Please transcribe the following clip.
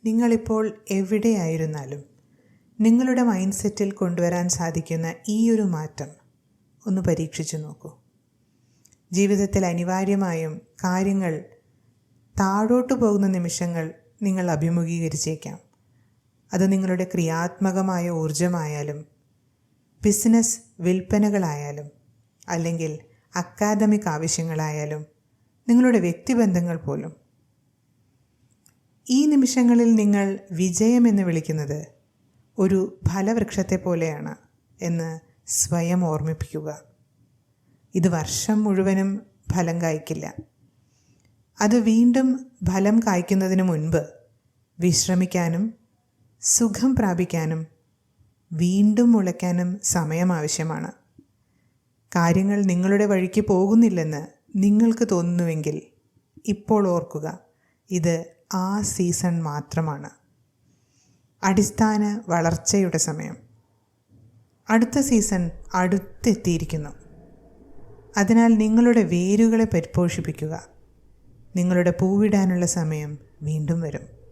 നിങ്ങളിപ്പോൾ എവിടെയായിരുന്നാലും നിങ്ങളുടെ മൈൻഡ് സെറ്റിൽ കൊണ്ടുവരാൻ സാധിക്കുന്ന ഈ ഒരു മാറ്റം ഒന്ന് പരീക്ഷിച്ചു നോക്കൂ. ജീവിതത്തിൽ അനിവാര്യമായും കാര്യങ്ങൾ താഴോട്ടു പോകുന്ന നിമിഷങ്ങൾ നിങ്ങൾ അഭിമുഖീകരിച്ചേക്കാം. അത് നിങ്ങളുടെ ക്രിയാത്മകമായ ഊർജമായാലും ബിസിനസ് വിൽപ്പനകളായാലും അല്ലെങ്കിൽ അക്കാദമിക് ആവശ്യങ്ങളായാലും നിങ്ങളുടെ വ്യക്തിബന്ധങ്ങൾ പോലും. ഈ നിമിഷങ്ങളിൽ നിങ്ങൾ വിജയമെന്ന് വിളിക്കുന്നത് ഒരു ഫലവൃക്ഷത്തെ പോലെയാണ് എന്ന് സ്വയം ഓർമ്മിപ്പിക്കുക. ഇത് വർഷം മുഴുവനും ഫലം കായ്ക്കില്ല. അത് വീണ്ടും ഫലം കായ്ക്കുന്നതിന് മുൻപ് വിശ്രമിക്കാനും സുഖം പ്രാപിക്കാനും വീണ്ടും മുളയ്ക്കാനും സമയം ആവശ്യമാണ്. കാര്യങ്ങൾ നിങ്ങളുടെ വഴിക്ക് പോകുന്നില്ലെന്ന് നിങ്ങൾക്ക് തോന്നുന്നുവെങ്കിൽ ഇപ്പോൾ ഓർക്കുക, ഇത് ആ സീസൺ മാത്രമാണ്. അടിസ്ഥാന വളർച്ചയുടെ സമയം. അടുത്ത സീസൺ അടുത്തെത്തിയിരിക്കുന്നു. അതിനാൽ നിങ്ങളുടെ വേരുകളെ പരിപോഷിപ്പിക്കുക. നിങ്ങളുടെ പൂവിടാനുള്ള സമയം വീണ്ടും വരും.